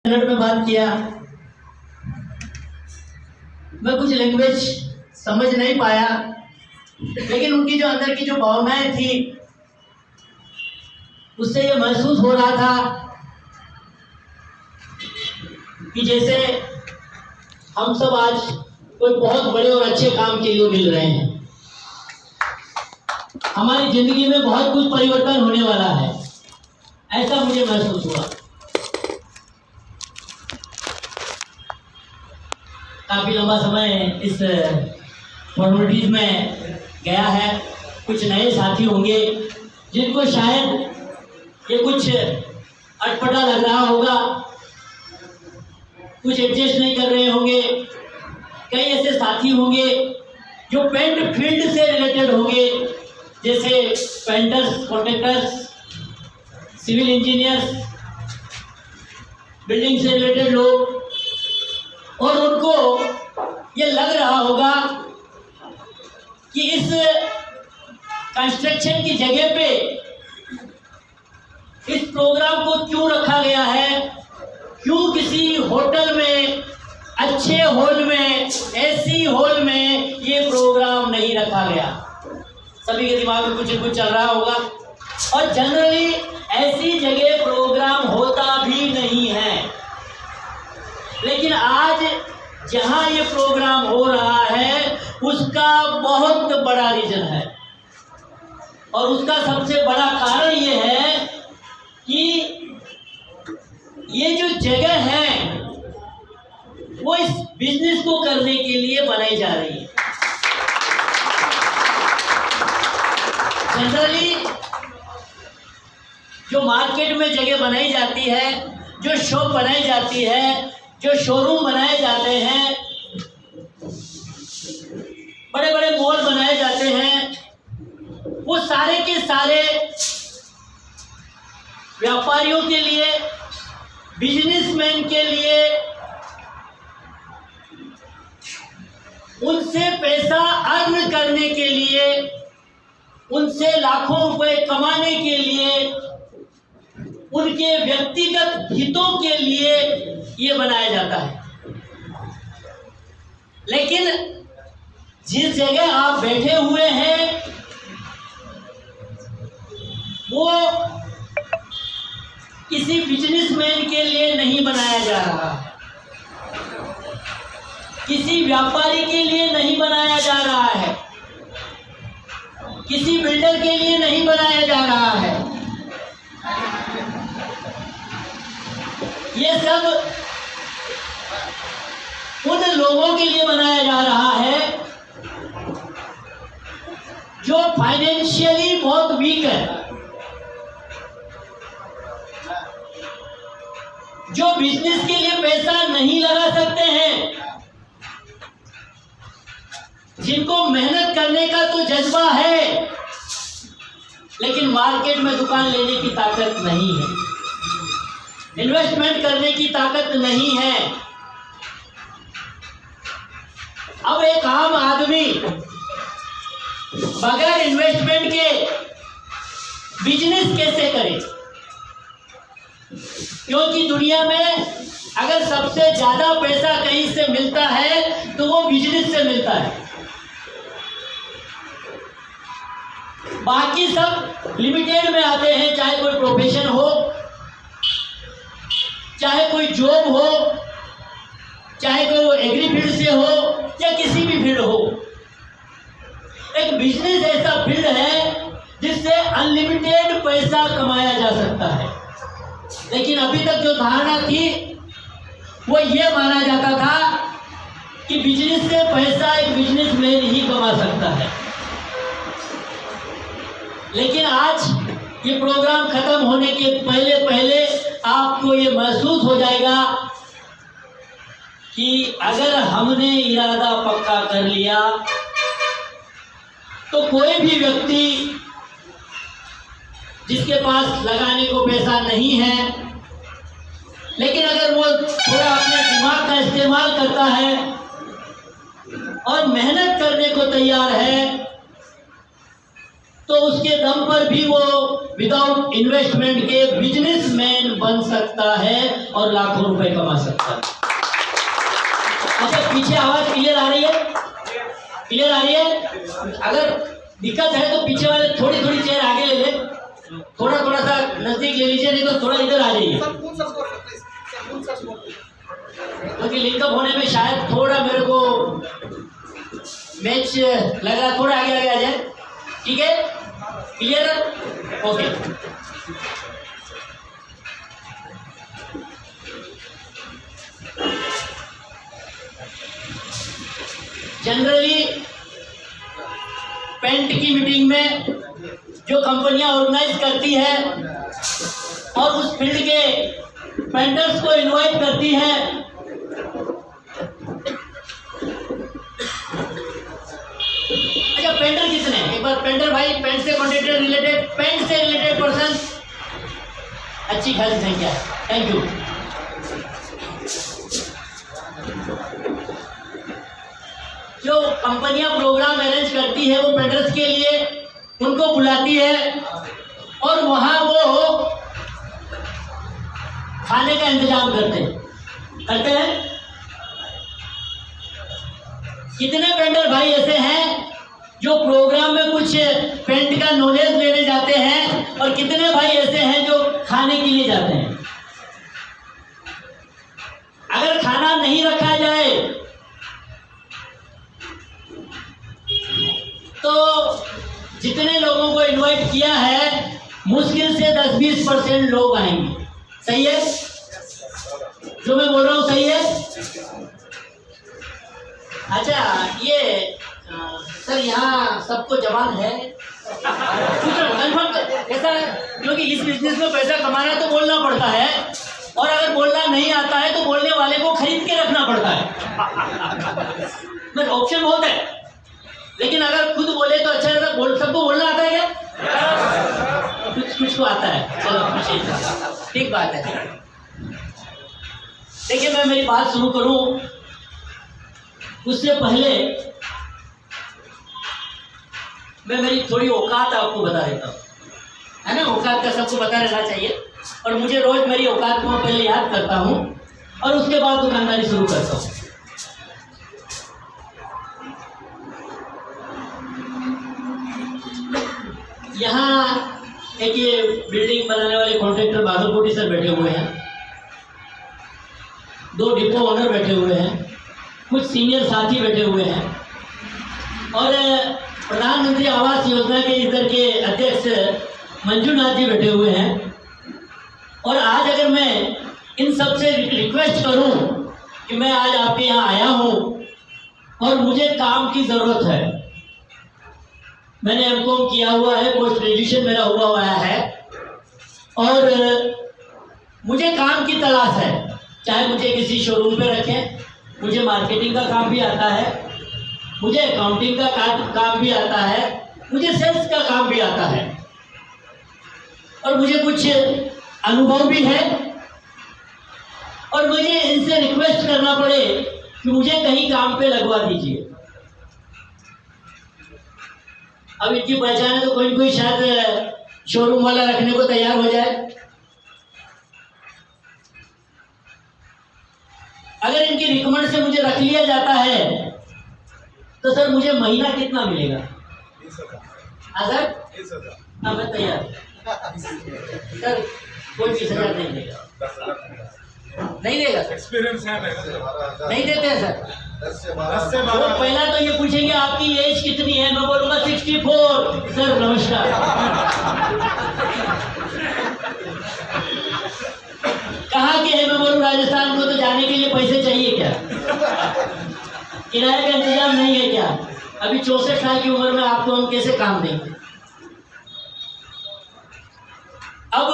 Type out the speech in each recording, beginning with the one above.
Minute में बात किया। मैं कुछ लैंग्वेज समझ नहीं पाया, लेकिन उनकी जो अंदर की जो भावनाएं थी उससे ये महसूस हो रहा था कि जैसे हम सब आज कोई बहुत बड़े और अच्छे काम के लिए मिल रहे हैं। हमारी जिंदगी में बहुत कुछ परिवर्तन होने वाला है, ऐसा मुझे महसूस हुआ। काफी लंबा समय इस फॉर्मेलिटीज में गया है। कुछ नए साथी होंगे जिनको शायद ये कुछ अटपटा लग रहा होगा, कुछ एडजस्ट नहीं कर रहे होंगे। कई ऐसे साथी होंगे जो पेंट फील्ड से रिलेटेड होंगे, जैसे painters, contractors, civil engineers, building से रिलेटेड लोग, और उनको ये लग रहा होगा कि इस कंस्ट्रक्शन की जगह पे इस प्रोग्राम को क्यों रखा गया है, क्यों किसी होटल में, अच्छे हॉल में, एसी हॉल में ये प्रोग्राम नहीं रखा गया। सभी के दिमाग में कुछ न कुछ चल रहा होगा, और जनरली ऐसी जगह प्रोग्राम होता भी नहीं है। लेकिन आज जहां ये प्रोग्राम हो रहा है उसका बहुत बड़ा रीजन है, और उसका सबसे बड़ा कारण ये है कि ये जो जगह है वो इस बिजनेस को करने के लिए बनाई जा रही है। जनरली जो मार्केट में जगह बनाई जाती है, जो शॉप बनाई जाती है, जो शोरूम बनाए जाते हैं, बड़े बड़े मॉल बनाए जाते हैं, वो सारे के सारे व्यापारियों के लिए, बिजनेसमैन के लिए, उनसे पैसा अर्न करने के लिए, उनसे लाखों रुपए कमाने के लिए, उनके व्यक्तिगत हितों के लिए ये बनाया जाता है। लेकिन जिस जगह आप बैठे हुए हैं वो किसी बिजनेसमैन के लिए नहीं बनाया जा रहा, किसी व्यापारी के लिए नहीं बनाया जा रहा है, किसी बिल्डर के लिए नहीं बनाया जा रहा है। ये सब उन लोगों के लिए बनाया जा रहा है जो फाइनेंशियली बहुत वीक है, जो बिजनेस के लिए पैसा नहीं लगा सकते हैं, जिनको मेहनत करने का तो जज्बा है लेकिन मार्केट में दुकान लेने की ताकत नहीं है, इन्वेस्टमेंट करने की ताकत नहीं है। अब एक आम आदमी बगैर इन्वेस्टमेंट के बिजनेस कैसे करे? क्योंकि दुनिया में अगर सबसे ज्यादा पैसा कहीं से मिलता है तो वो बिजनेस से मिलता है। बाकी सब लिमिटेड में आते हैं, चाहे कोई प्रोफेशन हो, चाहे कोई जॉब हो, चाहे कोई एग्री फील्ड से हो या किसी भी फील्ड हो। एक बिजनेस ऐसा फील्ड है जिससे अनलिमिटेड पैसा कमाया जा सकता है। लेकिन अभी तक जो धारणा थी वो ये माना जाता था कि बिजनेस से पैसा एक बिजनेसमैन ही कमा सकता है। लेकिन आज ये प्रोग्राम खत्म होने के पहले पहले आपको ये महसूस हो जाएगा कि अगर हमने इरादा पक्का कर लिया तो कोई भी व्यक्ति जिसके पास लगाने को पैसा नहीं है, लेकिन अगर वो थोड़ा अपने दिमाग का इस्तेमाल करता है और मेहनत करने को तैयार है तो उसके दम पर भी वो विदाउट इन्वेस्टमेंट के बिजनेसमैन बन सकता है और लाखों रुपए कमा सकता है। अच्छा, पीछे आवाज क्लियर आ रही है? क्लियर आ रही है? अगर दिक्कत है तो पीछे वाले थोड़ी थोड़ी चेयर आगे ले ले, थोड़ा थोड़ा सा नजदीक ले लीजिए, नहीं तो थोड़ा इधर आ जाइए, क्योंकि लिंकअप होने में शायद थोड़ा मेरे को मैच लग रहा, थोड़ा आगे आगे आ जाए। ठीक है, क्लियर? ओके। जनरली पेंट की मीटिंग में जो कंपनियां ऑर्गेनाइज करती है और उस फील्ड के पेंटर्स को इनवाइट करती है, अच्छा पेंटर कितने हैं? एक बार पेंटर भाई, पेंट से कॉन्ट्रैक्टर रिलेटेड, पेंट से रिलेटेड पर्सन अच्छी खासी संख्या है। Thank you. जो कंपनियां प्रोग्राम अरेंज करती है वो पेंटर्स के लिए उनको बुलाती है और वहां वो खाने का इंतजाम करते हैं। कितने पेंटर भाई ऐसे हैं जो प्रोग्राम में कुछ पेंट का नॉलेज लेने जाते हैं और कितने भाई ऐसे हैं जो खाने के लिए जाते हैं? अगर खाना नहीं रखा जाए तो जितने लोगों को इनवाइट किया है मुश्किल से 10-20% लोग आएंगे। सही है जो मैं बोल रहा हूँ? सही है। अच्छा, ये सर यहाँ सबको जवान है कन्फर्म ऐसा है, क्योंकि इस बिजनेस में पैसा कमाना तो बोलना पड़ता है, और अगर बोलना नहीं आता है तो बोलने वाले को खरीद के रखना पड़ता है। बस ऑप्शन बहुत है, लेकिन अगर खुद बोले तो अच्छा रहता। सबको बोलना आता है क्या? कुछ को आता है, चलो ठीक बात है। देखिए, मैं मेरी बात शुरू करूं उससे पहले मैं मेरी थोड़ी औकात आपको बता देता हूँ, है ना? औकात का सबको पता रहना चाहिए, और मुझे रोज मेरी औकात को पहले याद करता हूँ और उसके बाद दुकानदारी शुरू करता हूँ। यहाँ एक ये बिल्डिंग बनाने वाले कॉन्ट्रैक्टर बहादुर कोटी सर बैठे हुए हैं, 2 डिपो ओनर बैठे हुए हैं, कुछ सीनियर साथी बैठे हुए हैं, और प्रधानमंत्री आवास योजना के इधर के अध्यक्ष मंजूनाथ जी बैठे हुए हैं। और आज अगर मैं इन सब से रिक्वेस्ट करूं कि मैं आज आपके यहाँ आया हूं और मुझे काम की ज़रूरत है, मैंने एमकॉम किया हुआ है, पोस्ट ग्रेजुएशन मेरा हुआ है, और मुझे काम की तलाश है, चाहे मुझे किसी शोरूम पे रखें, मुझे मार्केटिंग का काम भी आता है, मुझे अकाउंटिंग का काम भी आता है, मुझे सेल्स का काम भी आता है, और मुझे कुछ अनुभव भी है, और मुझे इनसे रिक्वेस्ट करना पड़े कि मुझे कहीं काम पे लगवा दीजिए। अब इनकी पहचान है तो कोई शायद शोरूम वाला रखने को तैयार हो जाए। अगर इनकी रिकमेंड से मुझे रख लिया जाता है तो सर मुझे महीना कितना मिलेगा? 20,000? हाँ, मैं तैयार। सर कोई 20,000 नहीं देगा। नहीं देगा सर? एक्सपीरियंस है नहीं देते हैं सर। 10 से 12। तो पहला तो ये पूछेंगे आपकी एज कितनी है, मैं बोलूंगा 64। सर नमस्कार। कहाँ के हैं? मैं बोलूँ राजस्थान को, तो जाने के लिए पैसे चाहिए क्या? किराए का इंतजाम नहीं है क्या? अभी 64 साल की उम्र में आपको हम कैसे काम देंगे? अब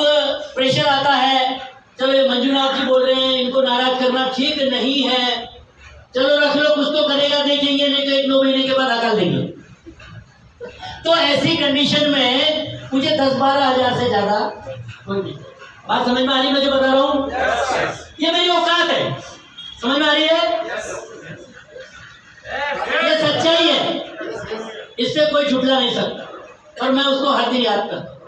प्रेशर आता है, चलो ये मंजूनाथ जी बोल रहे हैं, इनको नाराज करना ठीक नहीं है, चलो रख लो, कुछ तो करेगा, देखेंगे, नहीं तो 1-2 महीने के बाद हटा देंगे। तो ऐसी कंडीशन में मुझे 10-12 हज़ार से ज्यादा कोई नहीं। बात समझ में आ रही है? मैं जो बता रहा हूँ ये मेरी औकात है, समझ में आ रही है? ये सच्चाई है, इससे कोई झुठला नहीं सकता। और मैं उसको हर दिन याद करता हूँ।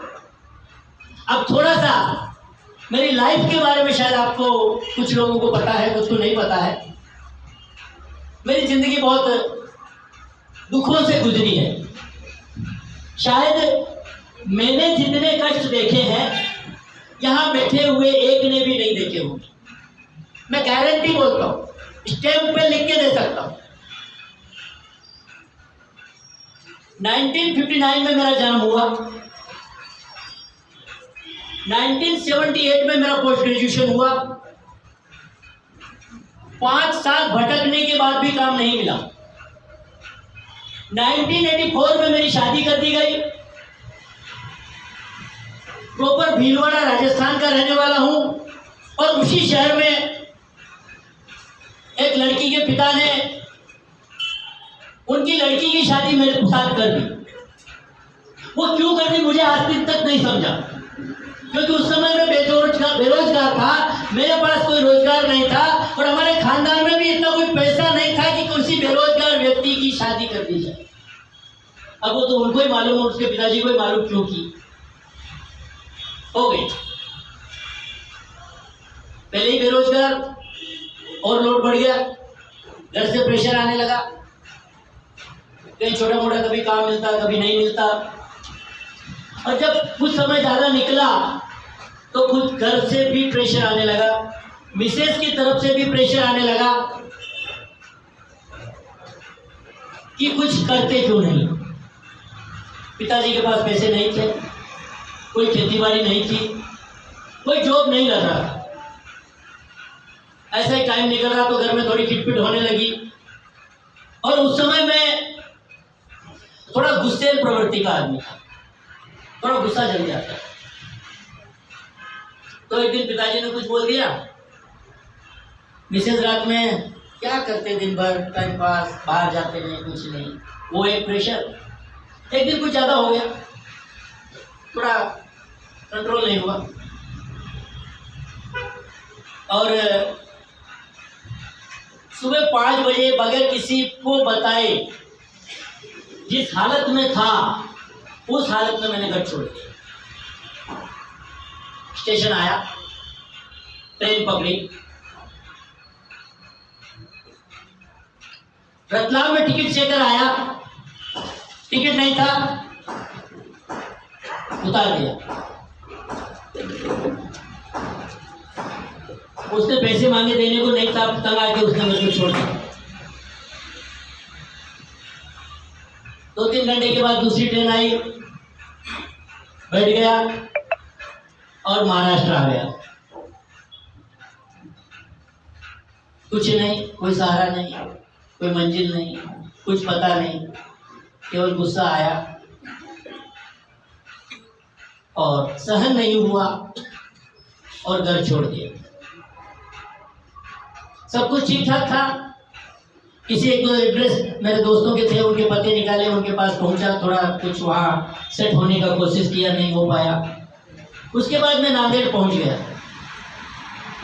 अब थोड़ा सा मेरी लाइफ के बारे में शायद आपको कुछ लोगों को पता है, कुछ को नहीं पता है। मेरी जिंदगी बहुत दुखों से गुजरी है। शायद मैंने जितने कष्ट देखे हैं यहाँ बैठे हुए एक ने भी नहीं देखे होंगे। मैं गारंटी बोलता हूँ, स्टैम्प पे लिख के दे सकता हूँ। 1959 में मेरा जन्म हुआ, 1978 में मेरा पोस्ट ग्रेजुएशन हुआ। 5 साल भटकने के बाद भी काम नहीं मिला। 1984 में मेरी शादी कर दी गई। प्रॉपर भीलवाड़ा राजस्थान का रहने वाला हूं और उसी शहर में एक लड़की के पिता ने उनकी लड़की की शादी मेरे साथ कर दी। वो क्यों कर दी मुझे आज दिन तक नहीं समझा, क्योंकि उस समय मैं बेरोजगार था, मेरे पास कोई रोजगार नहीं था और हमारे खानदान में भी इतना कोई पैसा नहीं था कि किसी बेरोजगार व्यक्ति की शादी कर दी जाए। अब वो तो उनको ही मालूम है, उसके पिताजी को ही मालूम क्यों की। हो गई पहले ही बेरोजगार और लोड बढ़ गया, घर से प्रेशर आने लगा। कहीं छोटा मोटा कभी काम मिलता, कभी नहीं मिलता। और जब कुछ समय ज्यादा निकला तो कुछ घर से भी प्रेशर आने लगा, मिसेस की तरफ से भी प्रेशर आने लगा कि कुछ करते क्यों नहीं। पिताजी के पास पैसे नहीं थे, कोई खेतीबाड़ी नहीं थी, कोई जॉब नहीं लग रहा। ऐसा ही टाइम निकल रहा तो घर में थोड़ी खिटपिट होने लगी। और उस समय मैं थोड़ा गुस्सेल प्रवृत्ति का आदमी था, थोड़ा गुस्सा जल जाता है। तो एक दिन पिताजी ने कुछ बोल दिया। मिसेज रात में क्या करते दिन भर टाइम पास, बाहर जाते नहीं, कुछ नहीं, वो एक प्रेशर। एक दिन कुछ ज्यादा हो गया, थोड़ा कंट्रोल नहीं हुआ और सुबह 5 बजे बगैर किसी को बताए जिस हालत में था उस हालत में मैंने घर छोड़ दिया। स्टेशन आया, ट्रेन पकड़ी, रतलाम में टिकट चेकर आया, टिकट नहीं था, उतार दिया। उसने पैसे मांगे, देने को नहीं था, तंग आके उसने मुझे छोड़ दिया। 2-3 घंटे के बाद दूसरी ट्रेन आई, बैठ गया और महाराष्ट्र आ गया। कुछ नहीं, कोई सहारा नहीं, कोई मंजिल नहीं, कुछ पता नहीं, केवल गुस्सा आया और सहन नहीं हुआ और घर छोड़ दिया। सब कुछ ठीक ठाक था। किसी एक दो एड्रेस मेरे दोस्तों के थे, उनके पते निकाले, उनके पास पहुंचा, थोड़ा कुछ वहाँ सेट होने का कोशिश किया, नहीं हो पाया। उसके बाद मैं नांदेड़ पहुंच गया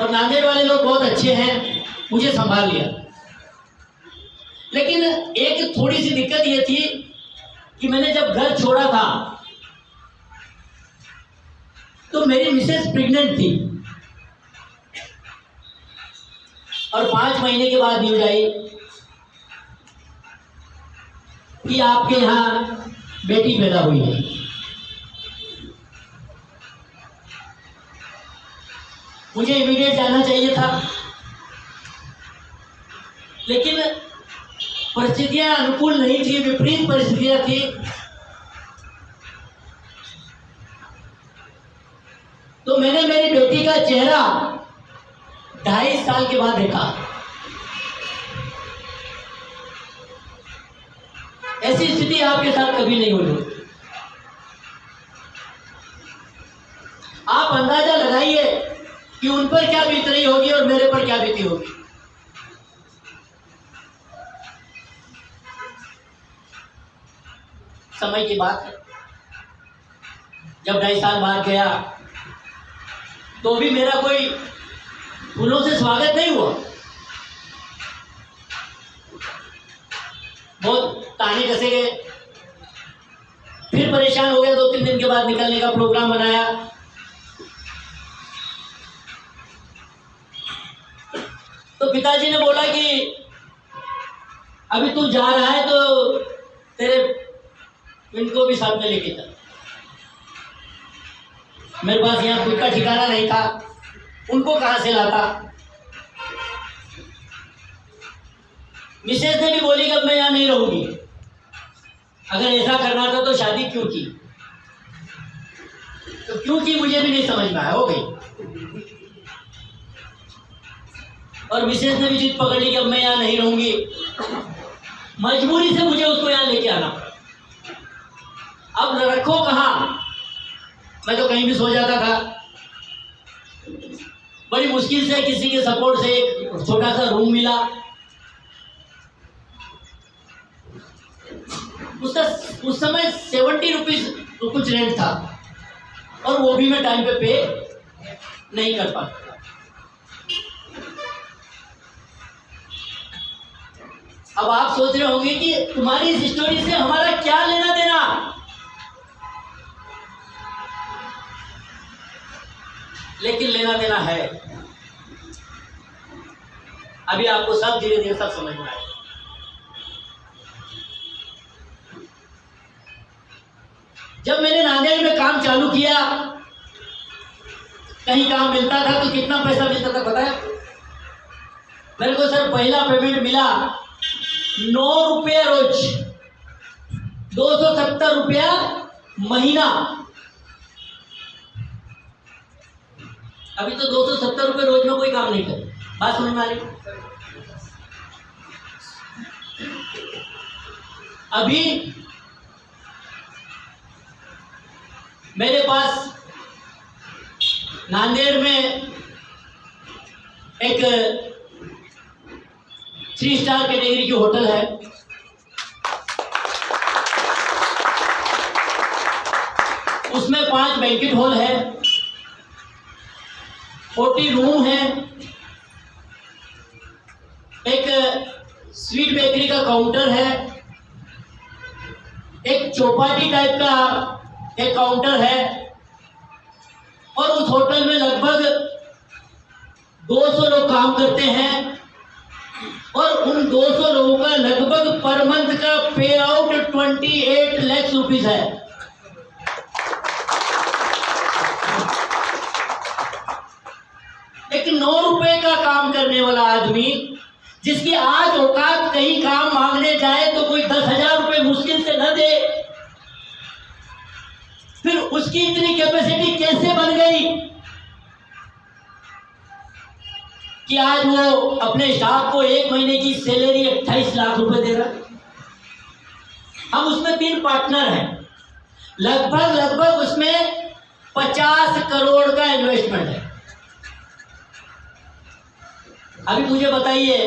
और नांदेड़ वाले लोग बहुत अच्छे हैं, मुझे संभाल लिया। लेकिन एक थोड़ी सी दिक्कत ये थी कि मैंने जब घर छोड़ा था तो मेरी मिसेस प्रेग्नेंट थी और 5 महीने के बाद न्यूज आई कि आपके यहाँ बेटी पैदा हुई है। मुझे इमीडिएट जाना चाहिए था, लेकिन परिस्थितियां अनुकूल नहीं थी, विपरीत परिस्थितियां थी। तो मैंने मेरी बेटी का चेहरा 2.5 साल के बाद देखा। ऐसी स्थिति आपके साथ कभी नहीं हुई। आप अंदाजा लगाइए कि उन पर क्या बीत रही होगी और मेरे पर क्या बीती होगी। समय की बात है, जब 2.5 साल बाद गया तो भी मेरा कोई फूलों से स्वागत नहीं हुआ। बहुत ताने कसे गए, फिर परेशान हो गया, 2-3 दिन के बाद निकलने का प्रोग्राम बनाया। तो पिताजी ने बोला कि अभी तू जा रहा है तो तेरे इनको भी साथ में लेके चल। मेरे पास यहाँ खुद का ठिकाना नहीं था, उनको कहाँ से लाता। मिसेज ने भी बोली कि अब मैं यहाँ नहीं रहूंगी, अगर ऐसा करना था तो शादी क्यों की, तो क्यों की मुझे भी नहीं समझ में आया। हो गई। और मिसेज ने भी जिद पकड़ ली कि अब मैं यहाँ नहीं रहूंगी, मजबूरी से मुझे उसको यहाँ लेके आना। अब रखो कहाँ, मैं तो कहीं भी सो जाता था। बड़ी मुश्किल से किसी के सपोर्ट से एक छोटा सा रूम मिला। उसका उस समय 70 रुपीज कुछ रेंट था, और वो भी मैं टाइम पे नहीं कर पाता। अब आप सोच रहे होंगे कि तुम्हारी इस स्टोरी से हमारा क्या लेना देना। लेकिन लेना देना है। अभी आपको सब धीरे धीरे सब समझ में आएगा। जब मैंने नांदेड़ में काम चालू किया, कहीं काम मिलता था तो कितना पैसा मिलता था पता है? मेरे को सर पहला पेमेंट मिला 9 रुपये रोज, 270 रुपया महीना। अभी तो 270 रुपये रोज में कोई काम नहीं करे। बात समझ में आ रही? अभी मेरे पास नांदेड़ में एक 3 स्टार कैटेगरी की होटल है। उसमें 5 बैंकेट हॉल है, 40 रूम है, एक स्वीट बेकरी का काउंटर है, एक चौपाटी टाइप का एक काउंटर है, और उस होटल में लगभग 200 लोग काम करते हैं, और उन 200 लोगों का लगभग पर मंथ का पे आउट 28 लाख रुपीस है। एक 9 रुपए का काम करने वाला आदमी, जिसकी आज औकात कहीं काम मांगने जाए तो कोई 10,000 रुपए मुश्किल से न दे, फिर उसकी इतनी कैपेसिटी कैसे बन गई कि आज वो अपने स्टाफ को 1 महीने की सैलरी 28 लाख रुपए दे रहा है। हम उसमें 3 पार्टनर हैं, लगभग उसमें 50 करोड़ का इन्वेस्टमेंट है। अभी मुझे बताइए,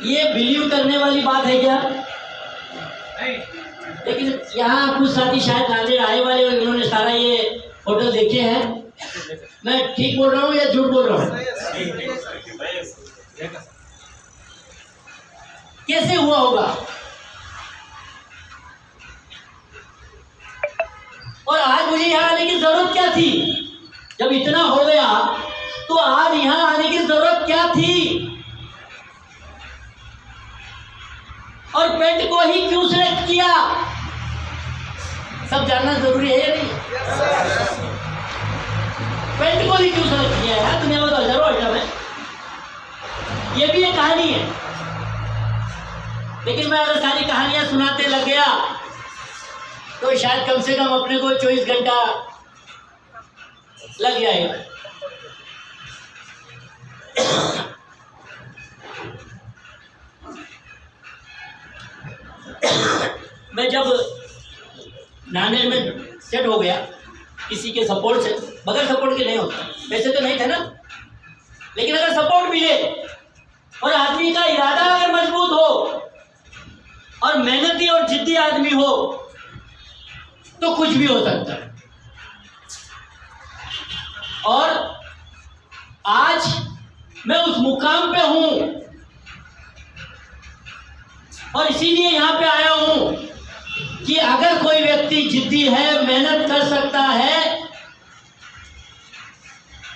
ये बिलीव करने वाली बात है क्या? लेकिन यहाँ कुछ साथी शायद नांदेड़ आए वाले और इन्होंने सारा ये होटल देखे हैं। मैं ठीक बोल रहा हूँ या झूठ बोल रहा हूँ? कैसे हुआ होगा? और आज मुझे यहाँ आने की जरूरत क्या थी? जब इतना हो गया तो आज यहाँ आने की जरूरत क्या थी? और पेंट को ही क्यों सिलेक्ट किया? सब जानना जरूरी है या नहीं? पेंट को ही क्यों सिलेक्ट किया है? दुनिया में तो हजारों आइटम है, ये भी एक कहानी है। लेकिन मैं अगर सारी कहानियां सुनाते लग गया तो शायद कम से कम अपने को 24 घंटा लग जाएगा। मैं जब नांदेड़ में सेट हो गया, किसी के सपोर्ट से, बगैर सपोर्ट के नहीं होता, वैसे तो नहीं थे ना, लेकिन अगर सपोर्ट मिले और आदमी का इरादा अगर मजबूत हो और मेहनती और जिद्दी आदमी हो तो कुछ भी हो सकता है। और आज मैं उस मुकाम पे हूं और इसीलिए यहां पे आया हूं कि अगर कोई व्यक्ति जिद्दी है, मेहनत कर सकता है,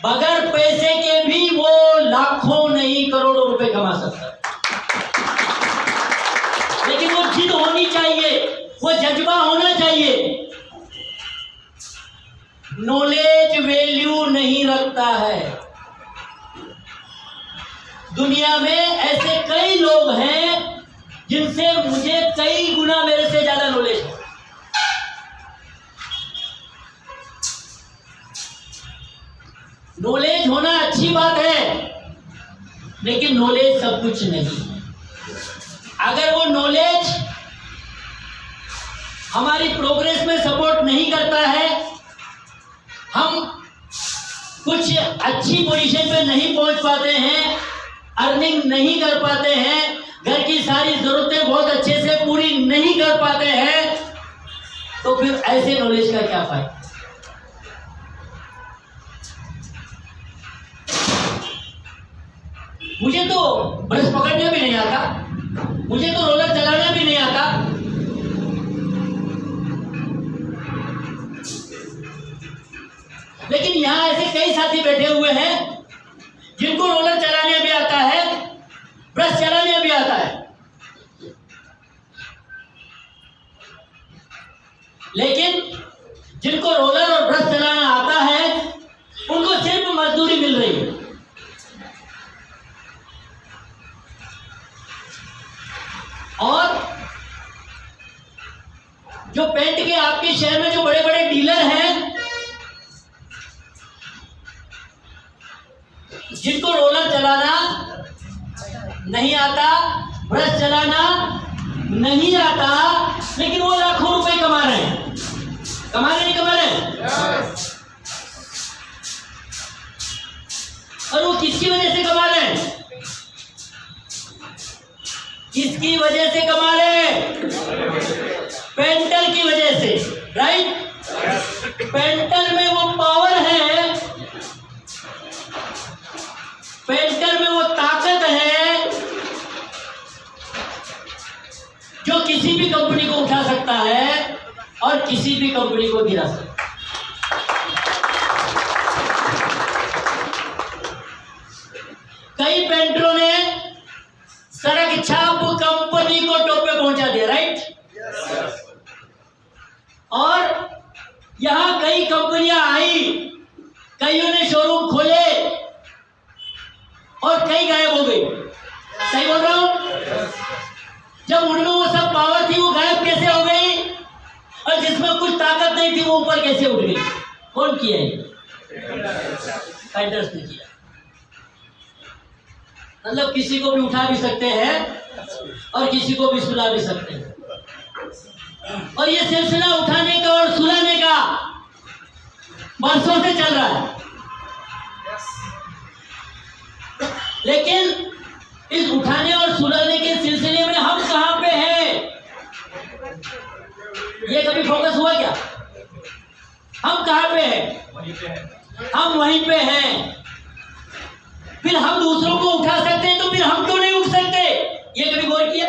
बगैर पैसे के भी वो लाखों नहीं करोड़ों रुपए कमा सकता है। लेकिन वो जिद होनी चाहिए, वो जज्बा होना चाहिए। नॉलेज वैल्यू नहीं रखता है। दुनिया में ऐसे कई लोग हैं जिनसे मुझे कई गुना मेरे से ज्यादा नॉलेज है। नॉलेज होना अच्छी बात है, लेकिन नॉलेज सब कुछ नहीं। अगर वो नॉलेज हमारी प्रोग्रेस में सपोर्ट नहीं करता है, हम कुछ अच्छी पोजीशन पे नहीं पहुंच पाते हैं, अर्निंग नहीं कर पाते हैं, घर की सारी जरूरतें बहुत अच्छे से पूरी नहीं कर पाते हैं, तो फिर ऐसे नॉलेज का क्या फायदा। मुझे तो ब्रश पकड़ना भी नहीं आता, मुझे तो रोलर चलाना भी नहीं आता, लेकिन यहां ऐसे कई साथी बैठे हुए हैं जिनको रोलर चलाने भी आता है, ब्रश चलाने भी आता है, लेकिन जिनको रोलर और ब्रश चलाना आता है उनको सिर्फ मजदूरी मिल रही है। और जो पेंट के आपके शहर में जो बड़े बड़े डीलर हैं, जिनको रोलर चलाना नहीं आता, ब्रश चलाना नहीं आता, लेकिन वो लाखों रुपए कमा रहे हैं। कमा रहे नहीं कमा रहे? और वो किसकी वजह से कमा रहे हैं? किसकी वजह से कमा रहे हैं? पेंटर की वजह से, राइट? पेंटर में वो पावर है, पेंटर में वो ताकत है जो किसी भी कंपनी को उठा सकता है और किसी भी कंपनी को गिरा सकता है। कई पेंटरों ने सड़क छाप कंपनी को टॉप पे पहुंचा दिया, राइट? और यहां कई कंपनियां आई, कईयों ने शोरूम खोले और कई गायब हो गई। सही बोल रहा हूं? जब उनमें वो सब पावर थी, वो गायब कैसे हो गई? और जिसमें कुछ ताकत नहीं थी, वो ऊपर कैसे उठ गई? कौन किया है? पेंटर्स ने किया। मतलब किसी को भी उठा भी सकते हैं और किसी को भी सुला भी सकते हैं। और ये सिलसिला उठाने का और सुलाने का बरसों से चल रहा है, लेकिन इस उठाने और सुलाने के सिलसिले में हम कहां पे हैं? ये कभी फोकस हुआ क्या? हम कहां पे हैं? हम वहीं पे हैं। फिर हम दूसरों को उठा सकते हैं, तो फिर हम क्यों नहीं उठ सकते? ये कभी गौर किया?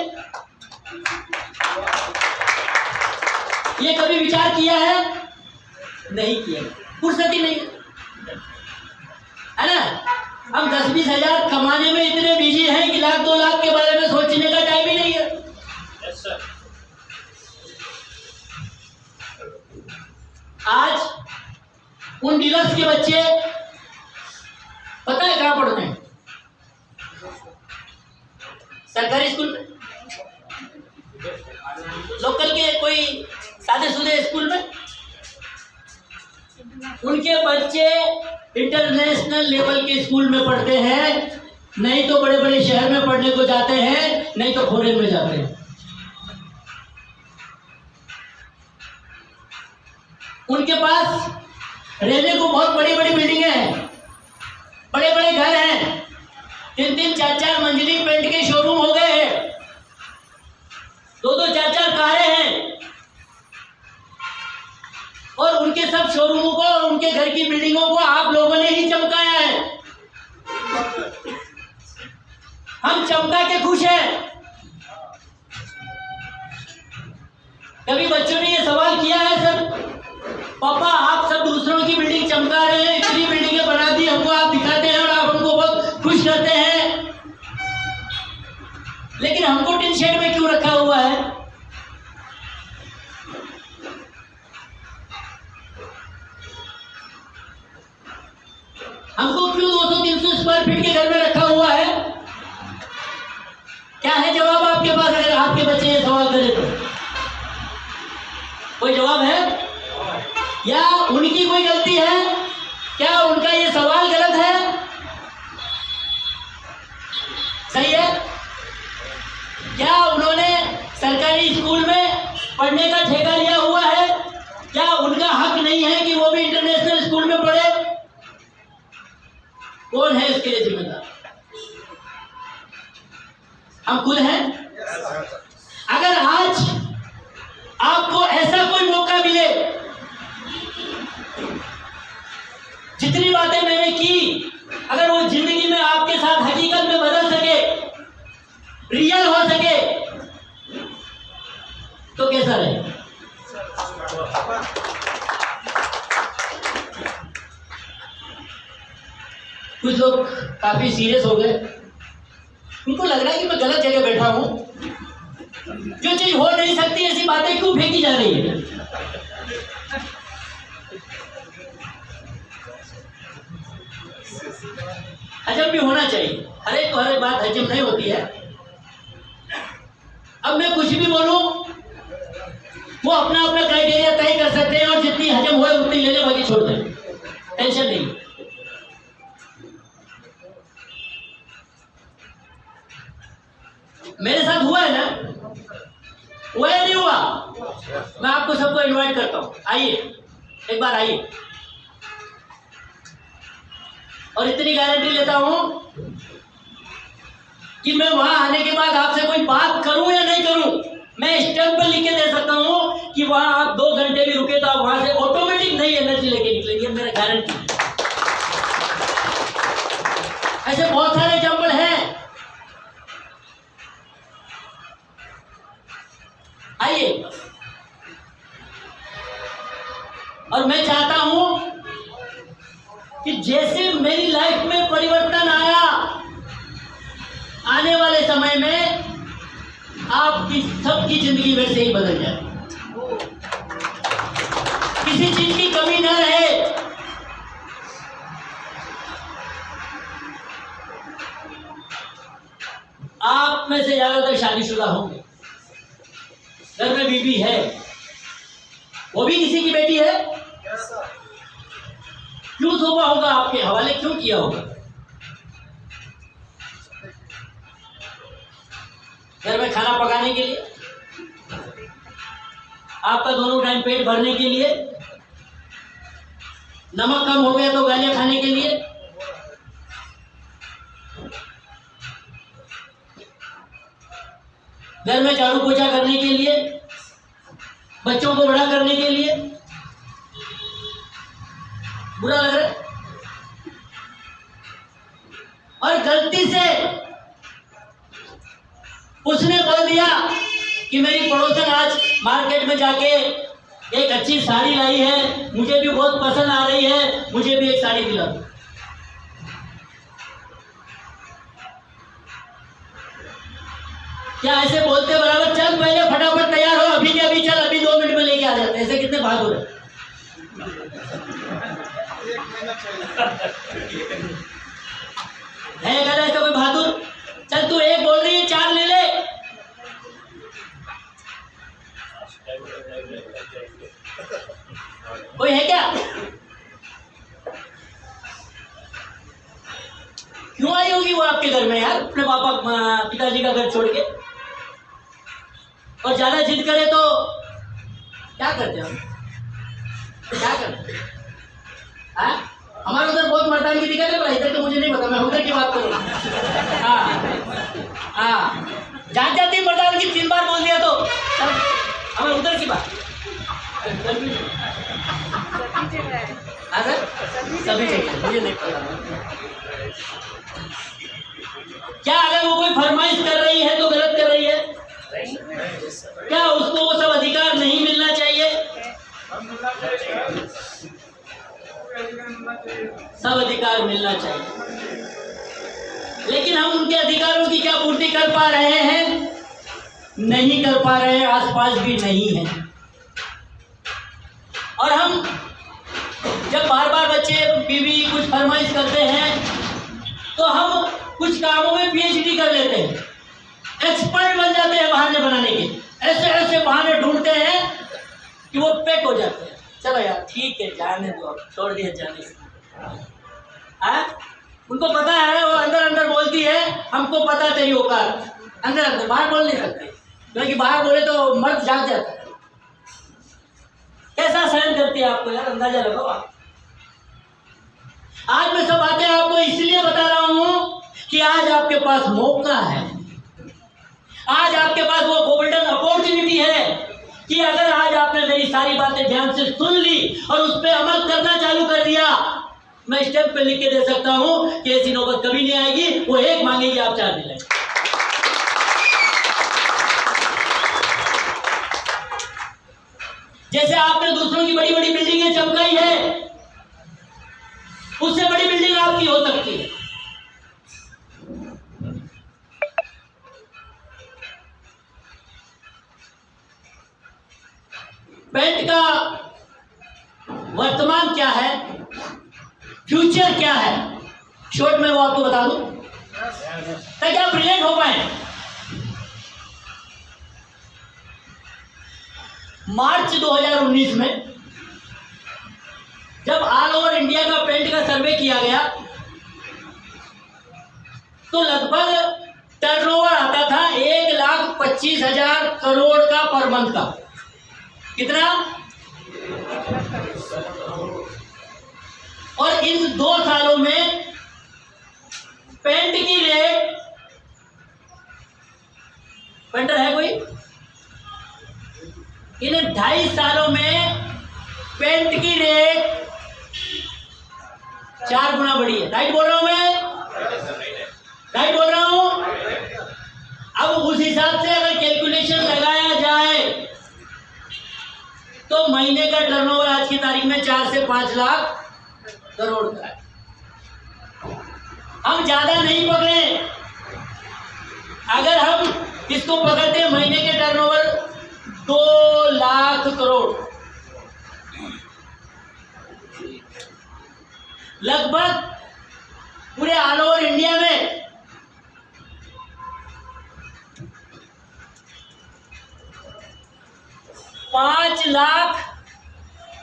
ये कभी विचार किया है? नहीं किया, फुर्सत ही नहीं है ना। हम 10-20 हजार कमाने में इतने बिजी हैं कि लाख 2 लाख के बारे में सोचने का टाइम ही नहीं है। आज उन डीलर्स के बच्चे पता है कहां पढ़ते हैं? सरकारी स्कूल में, लोकल के कोई सादे सुदे स्कूल में। उनके बच्चे इंटरनेशनल लेवल के स्कूल में पढ़ते हैं, नहीं तो बड़े बड़े शहर में पढ़ने को जाते हैं, नहीं तो फॉरेन में जाते हैं। उनके पास रहने को बहुत बड़ी बड़ी बिल्डिंगें हैं, बड़े बड़े घर हैं, 3-3, 4-4 मंजिली पेंट के शोरूम हो गए हैं, 2-2, 4-4 कारें हैं। और उनके सब शोरूमों को, उनके घर की बिल्डिंगों को आप लोगों ने ही चमकाया है। हम चमका के खुश हैं। कभी बच्चों ने ये सवाल किया है सर, पापा आप सब दूसरों की बिल्डिंग चमका रहे हैं, इतनी बिल्डिंगें बना दी हमको, आप दिखाते हैं और आप हमको बहुत खुश करते हैं, लेकिन हमको टिन शेड में क्यों रखा हुआ है? हमको क्यों 200-300 स्क्वायर फीट के घर में रखा हुआ है? क्या है जवाब आपके पास? अगर आपके बच्चे ये सवाल करें तो कोई जवाब है? या उनकी कोई गलती है? क्या उनका ये सवाल गलत है? सही है? क्या उन्होंने सरकारी स्कूल में पढ़ने का ठेका लिया हुआ है? क्या उनका हक नहीं है कि वो भी इंटरनेशनल स्कूल में पढ़े? कौन है इसके लिए जिम्मेदार? हम खुद हैं। अगर आज आपको ऐसा कोई मौका मिले, जितनी बातें मैंने की, अगर वो जिंदगी में आपके साथ हकीकत में बदल सके, रियल हो सके, तो कैसा रहे? कुछ लोग काफी सीरियस हो गए, उनको लग रहा है कि मैं गलत जगह बैठा हूं, जो चीज हो नहीं सकती ऐसी बातें क्यों फेंकी जा रही है? हजम भी होना चाहिए, हर एक बात हजम नहीं होती है। अब मैं कुछ भी बोलूं, वो अपना अपना क्राइटेरिया तय कर सकते हैं और जितनी हजम हुए उतनी ले ले, बाकी छोड़ दें, टेंशन नहीं। मेरे साथ हुआ है ना, हुआ या नहीं हुआ? मैं आपको सबको इनवाइट करता हूं, आइए, एक बार आइए, और इतनी गारंटी लेता हूं कि मैं वहां आने के बाद आपसे कोई बात करूं या नहीं करूं, मैं स्टैंप पर लिख के दे सकता हूं कि वहां आप 2 घंटे भी रुके तो आप वहां से ऑटोमेटिक नई एनर्जी लेके निकलेंगे, मेरा गारंटी। ऐसे बहुत सारे एग्जाम्पल हैं, आइए। और मैं चाहता हूं कि जैसे मेरी लाइफ में परिवर्तन आया, आने वाले समय में आपकी सबकी जिंदगी वैसे ही बदल जाए, किसी चीज की कमी ना रहे। आप में से ज्यादातर शादीशुदा होंगे, घर में बीवी है, वो भी किसी की बेटी है, क्यों सौंपा होगा, आपके हवाले क्यों किया होगा? घर में खाना पकाने के लिए, आपका दोनों टाइम पेट भरने के लिए, नमक कम हो गया तो गालियां खाने के लिए, घर में झाड़ू पोछा करने के लिए, बच्चों को बड़ा करने के लिए। बुरा लग रहा है? और गलती से उसने बोल दिया कि मेरी पड़ोसन आज मार्केट में जाके एक अच्छी साड़ी लाई है, मुझे भी बहुत पसंद आ रही है, मुझे भी एक साड़ी दिला। क्या ऐसे बोलते बराबर चल पहले फटाफट तैयार हो, अभी के अभी चल, अभी 2 मिनट में लेके आ जाते हैं, ऐसे कितने बहादुर है? है क्या ऐसा कोई बहादुर? चल तू एक बोल रही है 4 ले ले। कोई है क्या? क्यों आई होगी वो आपके घर में यार, अपने पापा पिताजी का घर छोड़ के? और ज्यादा जिद करे तो क्या करते हम? क्या करते? हमारे उधर बहुत मर्दानगी दिखा है, पर इधर तो मुझे नहीं पता, मैं उधर की बात करूँगा। हाँ, जान जाती है मर्दानगी, 3 बार बोल दिया तो हमें उधर की बात। सभी जगह मुझे नहीं पता। क्या अगर वो कोई फरमाइश कर रही है तो गलत कर रही है? क्या उसको वो सब अधिकार नहीं मिलना चाहिए? सब अधिकार मिलना चाहिए, लेकिन हम उनके अधिकारों की क्या पूर्ति कर पा रहे हैं? नहीं कर पा रहे हैं, आसपास भी नहीं है। और हम जब बार बार बच्चे बीवी कुछ फरमाइश करते हैं तो हम कुछ कामों में पीएचडी कर लेते हैं, एक्सपर्ट बन जाते हैं बहाने बनाने के, ऐसे ऐसे बहाने ढूंढते हैं कि वो पैक हो जाते हैं। चलो यार ठीक है, जाने दो, अब छोड़ दिया जाने। उनको पता है, वो अंदर अंदर बोलती है हमको पता तेरी औकात, अंदर अंदर, बाहर बोल नहीं सकते, क्योंकि बाहर बोले तो मर्द जाग जाता है। कैसा सहन करती है आपको यार, अंदाजा लगाओ आप। आज मैं सब बातें आपको इसलिए बता रहा हूं कि आज आपके पास मौका है, आज आपके पास वो गोल्डन अपॉर्चुनिटी है कि अगर आज आपने मेरी सारी बातें ध्यान से सुन ली और उस पर अमल करना चालू कर दिया, मैं स्टेप पे लिख के दे सकता हूं कि ऐसी नौबत कभी नहीं आएगी। वो एक मांगेगी, आप 4 दिलाएंगे। जैसे आपने दूसरों की बड़ी बड़ी बिल्डिंगें चमकाई है, उससे बड़ी बिल्डिंग आपकी हो सकती है। पेंट का वर्तमान क्या है, फ्यूचर क्या है, शॉर्ट में वो आपको बता दूं ताकि आप रिलेट हो पाए। मार्च 2019 में जब ऑल ओवर इंडिया का पेंट का सर्वे किया गया तो लगभग टर्नओवर आता था 1,25,000 करोड़ का पर मंथ का। कितना? और इन 2 सालों में पेंट की रेट, पेंटर है कोई? इन 2.5 सालों में पेंट की रेट 4 गुना बढ़ी है। राइट बोल रहा हूं मैं? राइट बोल रहा हूं? अब उस हिसाब से अगर कैलकुलेशन लगाया जाए तो महीने का टर्नओवर आज की तारीख में 4 से 5 लाख करोड़ का है। हम ज्यादा नहीं पकड़े, अगर हम इसको पकड़ते हैं महीने के टर्नओवर 2 लाख करोड़, लगभग पूरे ऑल ओवर इंडिया में 5 लाख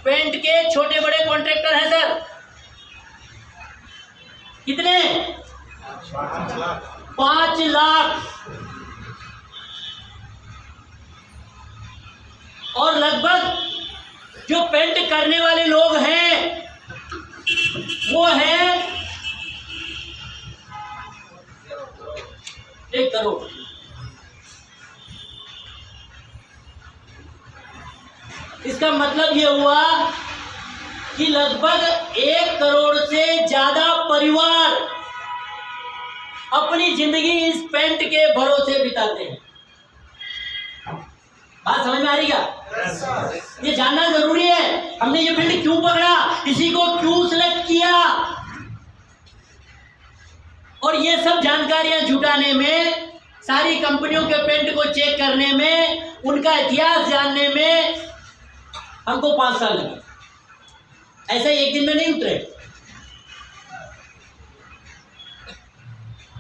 पेंट के छोटे बड़े कॉन्ट्रैक्टर हैं सर। कितने? 5 लाख। और लगभग जो पेंट करने वाले लोग हैं वो है 1 करोड़। इसका मतलब ये हुआ कि लगभग 1 करोड़ से ज्यादा परिवार अपनी जिंदगी इस पेंट के भरोसे बिताते हैं। बात समझ में आ रही क्या? ये जानना जरूरी है, हमने ये फील्ड क्यों पकड़ा, इसी को क्यों सिलेक्ट किया, और ये सब जानकारियां जुटाने में, सारी कंपनियों के पेंट को चेक करने में, उनका इतिहास जानने में हमको 5 साल लगे। ऐसे एक दिन में नहीं उतरे।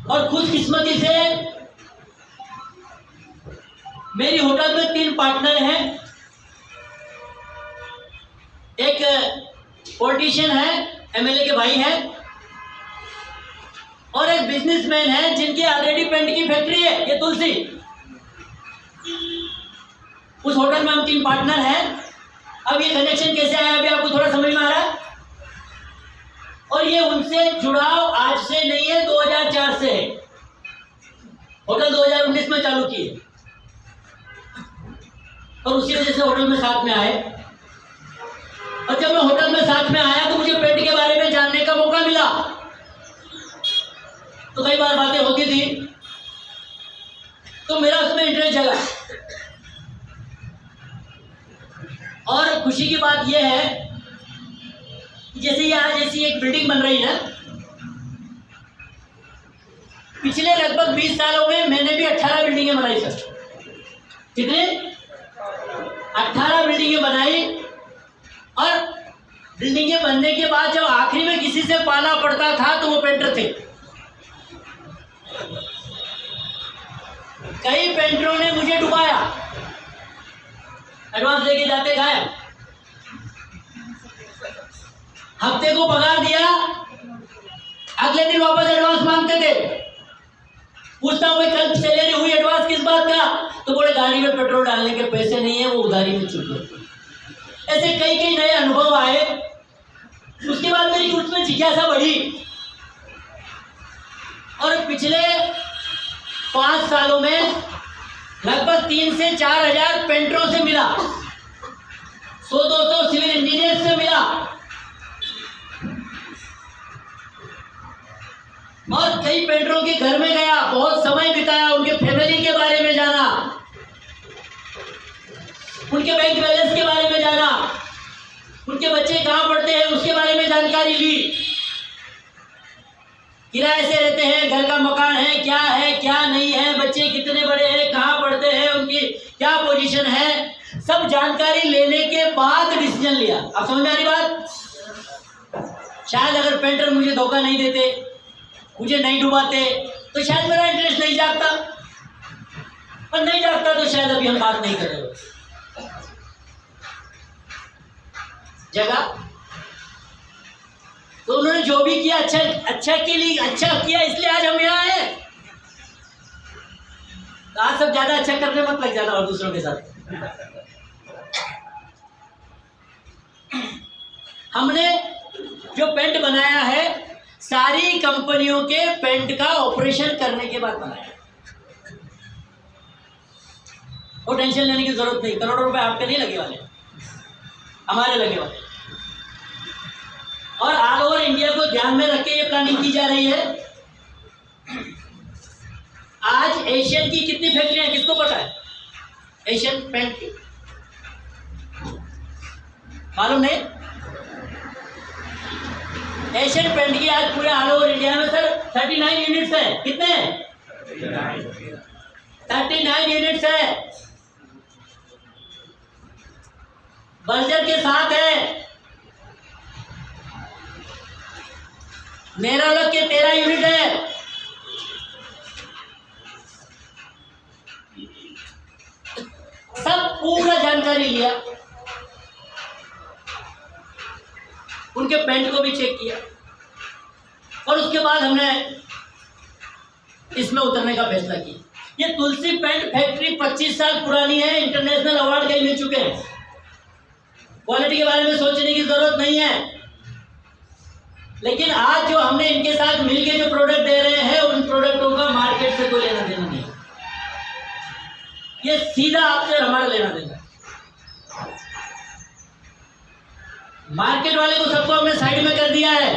और खुशकिस्मती से मेरी होटल में 3 पार्टनर हैं। एक पॉलिटिशियन है, एमएलए के भाई हैं, और एक बिजनेसमैन है जिनकी ऑलरेडी पेंट की फैक्ट्री है, ये तुलसी। उस होटल में हम 3 पार्टनर हैं। अब ये कनेक्शन कैसे आया अभी आपको थोड़ा समझ में आ रहा है। और ये उनसे जुड़ाव आज से नहीं है, 2004 से है। होटल 2019 में चालू किए और उसी वजह से होटल में साथ में आए। और जब मैं होटल में साथ में आया तो मुझे पेंट के बारे में जानने का मौका मिला। तो कई बार बातें होती थी, तो मेरा उसमें इंटरेस्ट जगा। और खुशी की बात यह है कि जैसे यहाँ जैसी एक बिल्डिंग बन रही है, पिछले लगभग 20 सालों में मैंने भी 18 बिल्डिंगें बनाई सर। कितने? 18 बिल्डिंगें बनाई। और बिल्डिंगें बनने के बाद जब आखिरी में किसी से पाला पड़ता था तो वो पेंटर थे। कई पेंटरों ने मुझे डुबाया, एडवांस लेके जाते गायब, हफ्ते को पगार दिया, अगले दिन वापस एडवांस मांगते थे। पूछता हूँ भाई कल सैलरी हुई, एडवांस किस बात का? तो बोले गाड़ी में पेट्रोल डालने के पैसे नहीं है, वो उधारी में चुप गए। ऐसे कई कई नए अनुभव आए। उसके बाद मेरी उसमें जिज्ञासा बढ़ी और पिछले 5 सालों में लगभग 3 से 4 हजार पेंटरों से मिला, 100-200 सिविल इंजीनियर से मिला और कई पेंटरों के घर में गया, बहुत समय बिताया, उनके फैमिली के बारे में जाना, उनके बैंक बैलेंस के बारे में जाना, उनके बच्चे कहाँ पढ़ते हैं उसके बारे में जानकारी ली, किराए से रहते हैं, घर का मकान है क्या नहीं है, बच्चे कितने बड़े हैं, कहाँ पढ़ते हैं, उनकी क्या पोजीशन है, सब जानकारी लेने के बाद डिसीजन लिया। अब समझ में आ रही बात? शायद अगर पेंटर मुझे धोखा नहीं देते, मुझे नहीं डुबाते, तो शायद मेरा इंटरेस्ट नहीं जागता, और नहीं जागता तो शायद अभी हम बात नहीं कर रहे हो। जगह तो उन्होंने जो भी किया अच्छा के लिए अच्छा किया, इसलिए आज हम यहाँ हैं। तो आज सब ज्यादा अच्छा करने मत लग जाना और दूसरों के साथ। हमने जो पेंट बनाया है सारी कंपनियों के पेंट का ऑपरेशन करने के बाद बनाया। वो टेंशन लेने की जरूरत नहीं, करोड़ों रुपए आपके नहीं लगे वाले, हमारे लगे वाले। और ऑल ओवर इंडिया को ध्यान में रख के ये प्लानिंग की जा रही है। आज एशियन की कितनी फैक्ट्रियां हैं किसको पता है? एशियन पेंट की मालूम नहीं? एशियन पेंट की आज पूरे ऑल ओवर इंडिया में सर 39 यूनिट्स है। कितने? 39 यूनिट्स है। बर्जर के साथ है, नेरोलॉक के 13 यूनिट है। सब पूरा जानकारी लिया, उनके पेंट को भी चेक किया और उसके बाद हमने इसमें उतरने का फैसला किया। ये तुलसी पेंट फैक्ट्री 25 साल पुरानी है, इंटरनेशनल अवार्ड कई मिल चुके हैं। क्वालिटी के बारे में सोचने की जरूरत नहीं है, लेकिन आज जो हमने इनके साथ मिलकर जो प्रोडक्ट दे रहे हैं उन प्रोडक्टों का मार्केट से कोई लेना देना नहीं, ये सीधा आपसे हमारा लेना देना। मार्केट वाले को सबको हमने साइड में कर दिया है,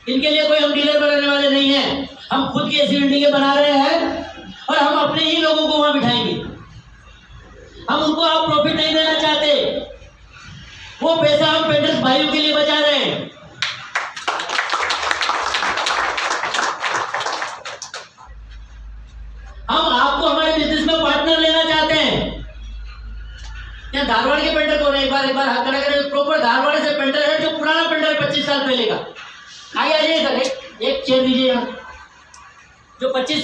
इनके लिए कोई हम डीलर बनाने वाले नहीं हैं। हम खुद की ऐसी बिल्डिंगें बना रहे हैं और हम अपने ही लोगों को वहां बिठाएंगे। हम उनको आप प्रॉफिट नहीं देना चाहते, वो पैसा हम पेंटर्स भाइयों के लिए बचा रहे हैं। हम आपको हमारे बिजनेस में पार्टनर लेना चाहते हैं। क्या धारवाड़ के पेंटर कौन है? एक बार हाथ खड़ा करें। प्रॉपर धारवाड़ से पेंटर है, जो पुराना पेंटर है 25 साल पहले का। आगे आ जाइए सर, एक चेयर दीजिए यहाँ, जो 25